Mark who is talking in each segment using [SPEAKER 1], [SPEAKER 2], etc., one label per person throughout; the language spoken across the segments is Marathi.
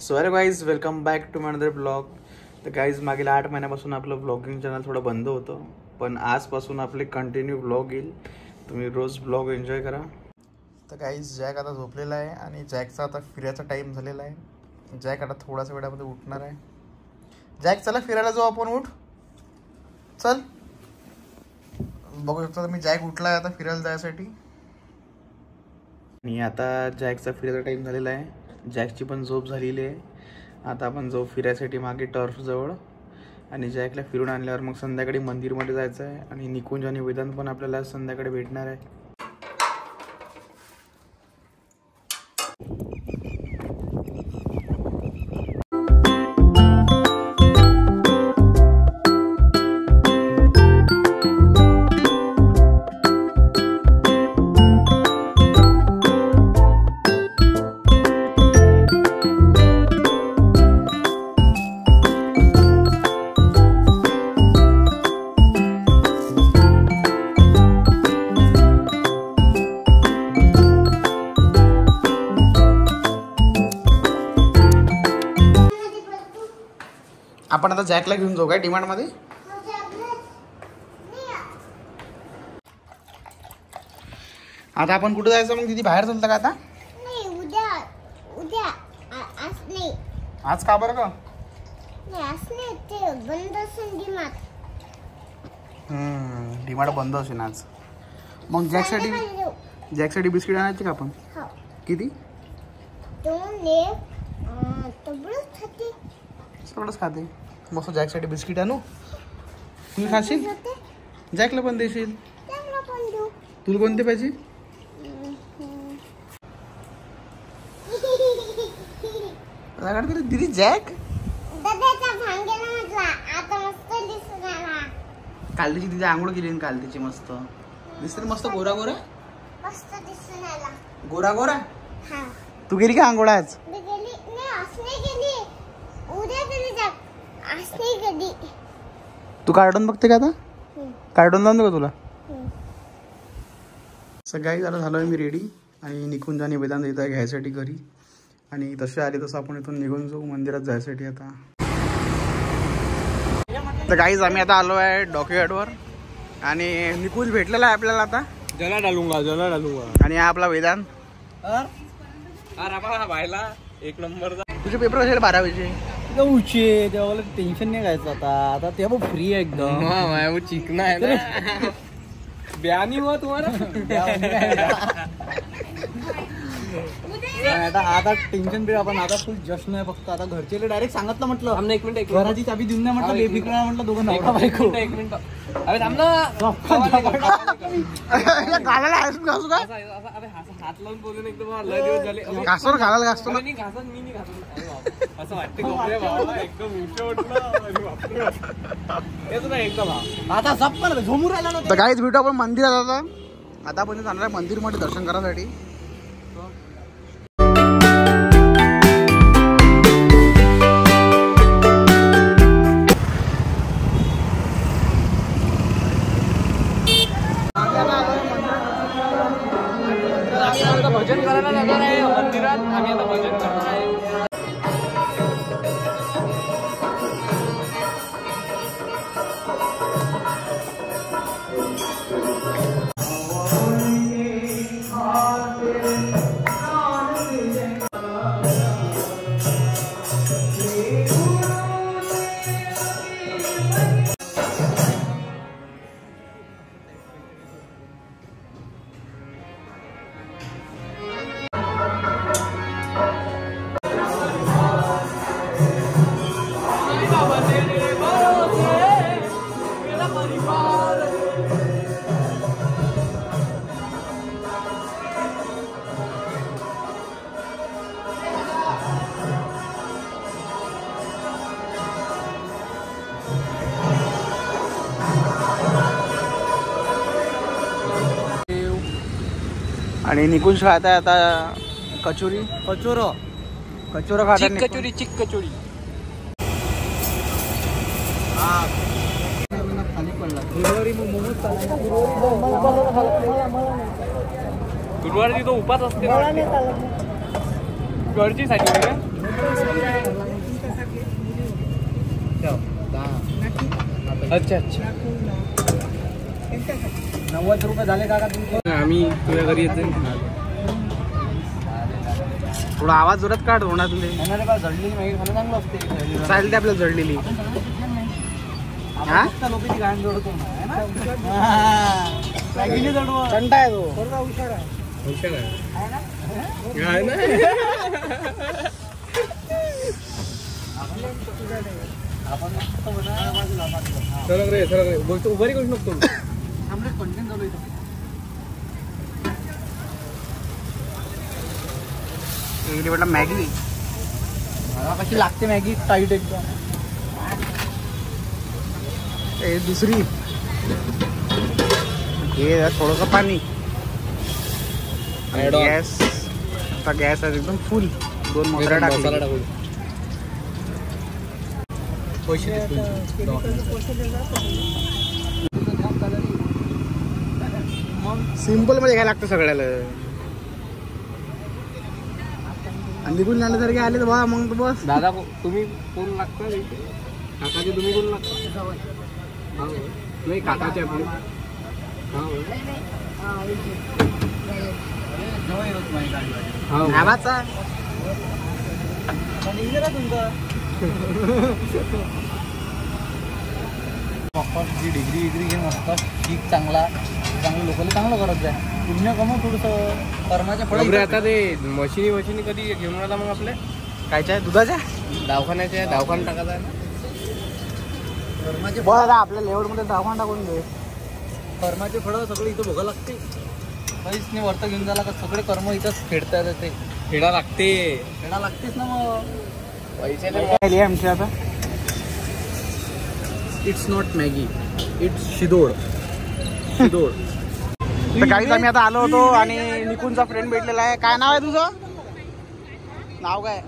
[SPEAKER 1] सो अरे guys welcome back to my another blog. तर गाईज मागील 8 महिन्यापासून आपलं ब्लॉगिंग चॅनल थोडं बंद होतं, पण आजपासून आपले कंटिन्यू ब्लॉग येईल. तुम्ही रोज ब्लॉग एन्जॉय करा. तर गाईज जॅक आता झोपलेला आहे आणि जॅकचा आता फिरायचा टाईम झालेला आहे. जॅक आता थोड्याच वेळामध्ये उठणार आहे. जॅक चला फिरायला जाऊ आपण, उठ चल. बघू शकता तुम्ही जॅक उठला आहे आता फिरायला जायसाठी. आणि आता जॅकचा फिरायचा टाईम झालेला आहे. जॅकची पण झोप झालेली आहे. आता आपण जाऊ फिरायसाठी मागे टर्फ जवळ. आणि जॅकला फिरून आणल्यावर मग संध्याकाळी मंदिरमध्ये जायचं आहे. आणि निकुंज आणि वेदांत पण आपल्याला संध्याकाळी भेटणार आहे. आपण आता जॅकला घेऊन जाऊ काय डिमांड मध्ये. आता आपण कुठे जायचं मग दीदी, बाहेर चालतं का आता?
[SPEAKER 2] नाही, उद्या आज नाही.
[SPEAKER 1] आज का बरं का?
[SPEAKER 2] नाही आज नाही, ते बंद असेल डिमांड.
[SPEAKER 1] डिमांड बंद असेल आज. मग जॅकसाठी बिस्किट आणायचे का आपण?
[SPEAKER 2] हो.
[SPEAKER 1] किती?
[SPEAKER 2] 2 1 तबलच खाते.
[SPEAKER 1] सगळंच खाते. मस्त जॅकसाठी बिस्किट आणू. तू खाशील? जॅकला पण देशील?
[SPEAKER 2] त्याला पण देऊ.
[SPEAKER 1] तुला कोणते पाहिजे? दीदी जॅक
[SPEAKER 2] दादाचा भांगेला म्हटला आता मस्त दिसून आला.
[SPEAKER 1] काल तिची दीदी आंघोळ केली ना, काल तिची मस्त दिसते. मस्त गोरा गोरा
[SPEAKER 2] मस्त दिसून आला.
[SPEAKER 1] गोरा गोरा.
[SPEAKER 2] हा,
[SPEAKER 1] तू गेली का आंघोळ आज?
[SPEAKER 2] मी गेली नाही, आज नाही गेली. उद्या गेली जा, आज नाही गेली.
[SPEAKER 1] तू कार्टून बघते का आता? कार्टून लावून का तुला? सगळी झालं मी रेडी. आणि निकुंज आणि वेदांत येत आहे घ्यायसाठी घरी. आणि तसे आले तसं आपण इथून निघून जाऊ मंदिरात जायसाठी. आता तर गाईज आम्ही आता आलो आहे डॉकयार्डवर. आणि निकुंज भेटलेला आहे आपल्याला आता.
[SPEAKER 3] जला डालूंगा.
[SPEAKER 1] आणि हा आपला वेदांत.
[SPEAKER 3] भाईला 1 नंबरचा.
[SPEAKER 1] तुझे पेपर असेल 12वीचे.
[SPEAKER 3] उचे तेव्हा टेन्शन नाही घ्यायचं. आता ते बघ फ्री आहे एकदम. चिकना आहे ना. ब्यानी हुआ तुम्हाला. आता टेन्शन फ्री आपण. आता फुल जश्न आहे फक्त. आता घरचे डायरेक्ट सांगितलं, म्हटलं 1 मिनिट घराची चाबी देऊन नाही म्हटलं. बेफिक्र म्हटलं दोघं नवरा बायको. 1 मिनिट अरे थांब ना.
[SPEAKER 1] घालायला
[SPEAKER 3] हात लावून बोलून एकदम लय दिवस झाले.
[SPEAKER 1] घासवर घालायला घासतो ना.
[SPEAKER 3] मी नाही घासत. असं वाटतं एकदम एकदम. आता सब पण झोमून राहिला ना.
[SPEAKER 1] तर काहीच भेटू आपण मंदिरात. आता आपण जाणार आहे मंदिरमध्ये दर्शन करायसाठी.
[SPEAKER 3] भजन करायला जाणार आहे मंदिरात. आम्ही आता भजन करणार आहे.
[SPEAKER 1] आणि निकुंज खात आहे आता कचोरी. कचोरा खात आहे.
[SPEAKER 3] कचोरी चिक कचोरी. खाली पडला. गुरुवारी तो उपास असते. घरची साठी अच्छा अच्छा 90 रुपये झाले का तुमचे? आम्ही तुझ्या घरी येतो
[SPEAKER 1] थोडा आवाज जोरात काढ होणातले
[SPEAKER 3] जडलेली माहिती खाणं चांगलं असते
[SPEAKER 1] चालते आपल्याला जडलेली हा
[SPEAKER 3] लोकांची गाण जोडतो कंटा आहे तो हुशार आहे ना सरक रे गोष्ट उभारी करू शकतो कंटेंट चालू इथं
[SPEAKER 1] म्हटलं मॅगी
[SPEAKER 3] मला कशी लागते मॅगी टाईट एकदम
[SPEAKER 1] दुसरी हे थोडंसं पाणी गॅस आता गॅस आहे एकदम फुल 2 मोहऱ्या टाकल्या सिंपल मध्ये घ्यायला लागतं सगळ्याला आणि निघून जाण्यासारखे आले तर बा मग बस
[SPEAKER 3] दादा तुम्ही कोण लागता काकाचे तुम्ही कोण लागता नाही काकाचे आपले
[SPEAKER 1] नावाचा
[SPEAKER 3] डिग्री घे मस्त शिक चांगला चांगलं लोकांना चांगलं करत जाय पुण्य कमव थोडंसं कर्माच्या फळ आता ते मशिनी कधी घेऊन आला मग आपल्या
[SPEAKER 1] कायच्या दुधाच्या
[SPEAKER 3] दवाखान्याच्या दवाखाना टाकायचा आहे ना कर्माचे
[SPEAKER 1] बरं आपल्या लेवलमध्ये दवाखाना टाकून दे
[SPEAKER 3] कर्माचे फळं सगळे इथं भोगा लागते काहीच नाही वरतं घेऊन झाला का सगळे कर्म इथंच फेडता येते फेडा लागतेच ना मग
[SPEAKER 1] पैसे आमचे आता
[SPEAKER 3] इट्स नॉट मॅगी इट्स शिदोड
[SPEAKER 1] तर काहीच आम्ही आता आलो होतो आणि निकुंजचा फ्रेंड भेटलेला आहे काय नाव आहे तुझं नाव काय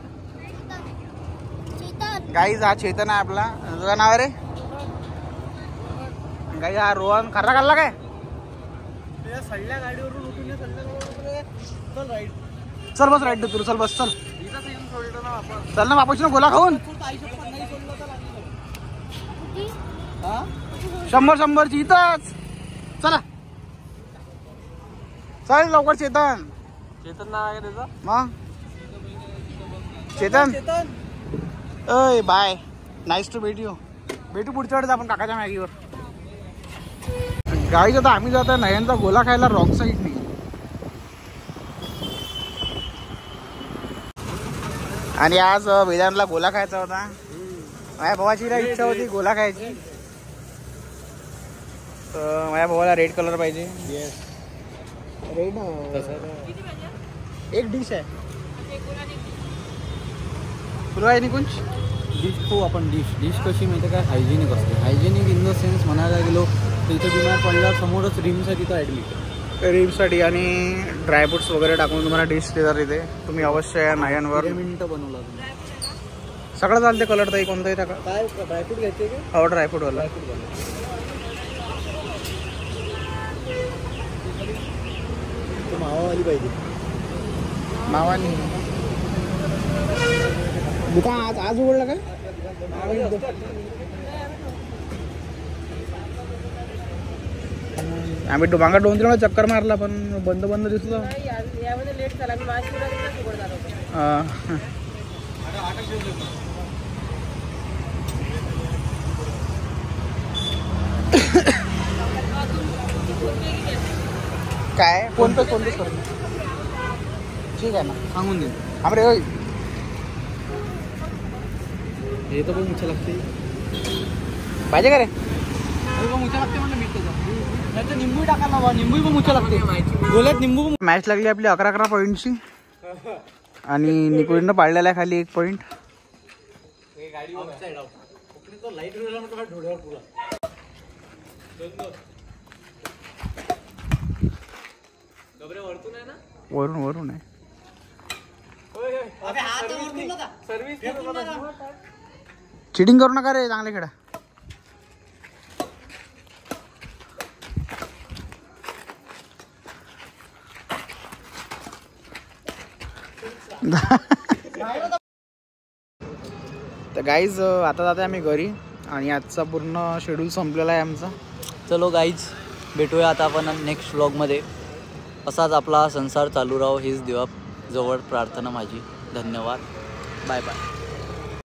[SPEAKER 1] गाईज हा चेतन आहे आपला तुझं नाव आहे रे गाई हा रोहन खर्रा खाल्ला काय
[SPEAKER 3] सडल्या गाडीवरून उठून चल राईट
[SPEAKER 1] चल बस राईट तुला चल बस चल चल ना बापूची ना गोला खाऊन 100 इथंच चला चल लवकर चेतन
[SPEAKER 3] नाव आहे त्याचं
[SPEAKER 1] मग चेतन अय बाय नाईस टू भेटू पुढच्या वेळेस आपण काकाच्या मॅगीवर गाईच आता आम्ही जातो नयनचा गोला खायला रॉंग साईडनी आणि आज वेदांतला गोला खायचा होता माझ्या भावाची इच्छा होती गोला खायची तर माझ्या भावाला रेड कलर पाहिजे रेड एक डिश आहे फुलवाय निकुंज
[SPEAKER 3] डिश खाऊ आपण डिश कशी माहिती काय हायजेनिक असते हायजेनिक इन द सेन्स म्हणायला गेलो तर इथं बिमार पडल्यावर समोरच रिमसाठी तिथं ॲडमिट
[SPEAKER 1] रिमसाठी आणि ड्रायफ्रुट्स वगैरे टाकून तुम्हाला डिश देतात इथे तुम्ही अवश्य या नयनवर
[SPEAKER 3] मिनिटं बनवला तुम्ही
[SPEAKER 1] सगळं चालते कलर ताई कोणताही टाका
[SPEAKER 3] काय ड्रायफ्रूट घ्यायचे का
[SPEAKER 1] हो ड्रायफ्रूटवाला
[SPEAKER 3] मावावाली पाहिजे
[SPEAKER 1] मावानी दुकान आज उघडलं काय आम्ही मागा 2-3 वेळा चक्कर मारला पण बंद दिसलं
[SPEAKER 2] लेट झाला
[SPEAKER 1] काय फोन पे करून ठीक आहे ना
[SPEAKER 3] सांगून दे
[SPEAKER 1] आमरे
[SPEAKER 3] हे तर पण मुच्छा लागते
[SPEAKER 1] पाहिजे का रे
[SPEAKER 3] मुच्छा लागते म्हणलं मीठ त्याचा निंबू टाकायला निंबू पण मुच्छा लागते गोल्यात निंबू
[SPEAKER 1] मॅच लागली आपली 11 पॉईंटची आणि निकुंजनं पाडलेला आहे खाली 1 पॉईंट वरून आहे चिटिंग करू नका रे चांगले खेळा तर गाईज आता जाते आम्ही घरी आणि आजचा पूर्ण शेड्यूल संपलेला आहे आमचा.
[SPEAKER 3] चलो गाईज, भेटूया आता आपण नेक्स्ट व्लॉगमध्ये. असाच आपला संसार चालू राहो हीच देवा जवळ प्रार्थना माझी. धन्यवाद. Bye bye.